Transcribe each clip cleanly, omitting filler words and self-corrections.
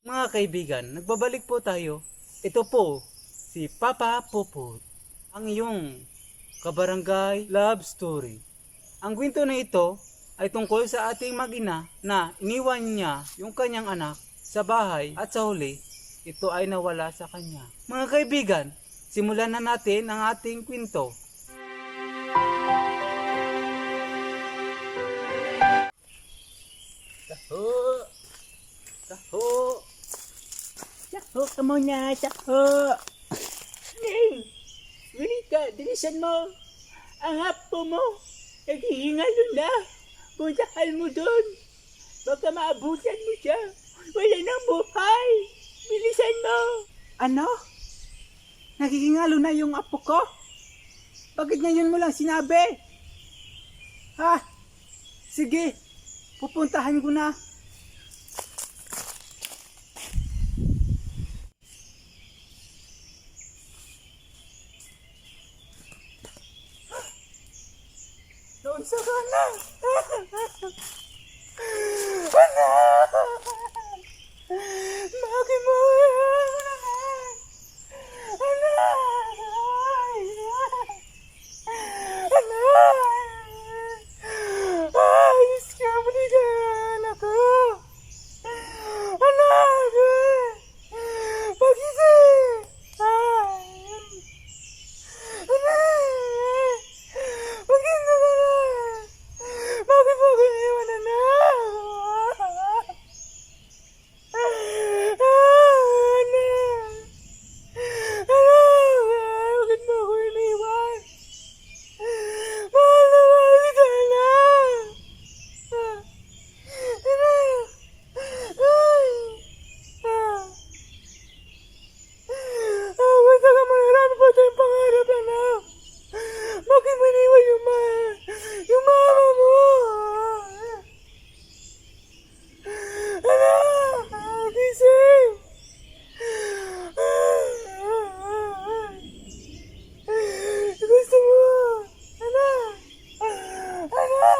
Mga kaibigan, nagbabalik po tayo. Ito po, si Papa Puput, ang iyong kabarangay love story. Ang kwento na ito ay tungkol sa ating mag-ina na iniwan niya yung kanyang anak sa bahay at sa huli, ito ay nawala sa kanya. Mga kaibigan, simulan na natin ang ating kwento. Taho! Taho! Taho ka muna! Taho! Ning! Wili ka! Dinisan mo! Ang hapo mo! Naghihingalo na! Puntahan mo doon! Baka maabutan mo siya! Wala nang buhay! Bilisan mo! Ano? Nagigingalo na yung apo ko? Bakit ngayon mo lang sinabi? Ha? Sige, pupuntahan ko na. Doon sa kana. Anak! Bakit mo yan? Anak! Anak! Ayos ka, balikan ako! Anak! Pagising! Anak! Pagising ka na! Bakit mo ko iniwan, anak? Bakit mo ako iniwan? Mahal na mahal ka na! Basta ka marami pa tayong pangarap, anak. Bakit mo iniwan yung mama mo? Anak! Gising! Gusto mo? Anak! Anak!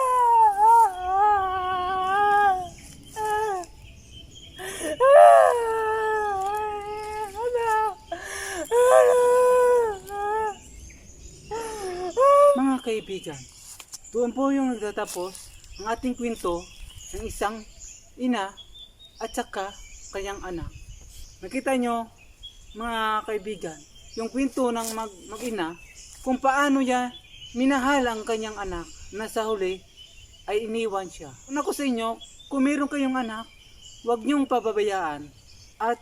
Mga kaibigan, doon po yung nagtatapos ang ating kwento ng isang ina at saka kanyang anak. Nakita nyo, mga kaibigan, yung kwento ng mag-ina kung paano niya minahal ang kanyang anak na sa huli ay iniwan siya. Kung ako sa inyo, kung meron kayong anak, huwag niyong pababayaan. At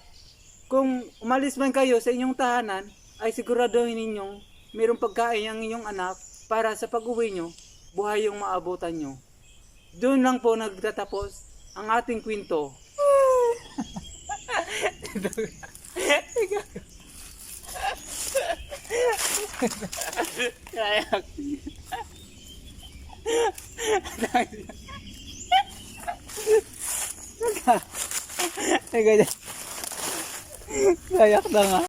kung umalis man kayo sa inyong tahanan, ay siguraduhin ninyong mayroong pagkain ang inyong anak para sa pag-uwi nyo, buhay yung maabutan nyo. Doon lang po nagtatapos ang ating kwento. Kayak na nga.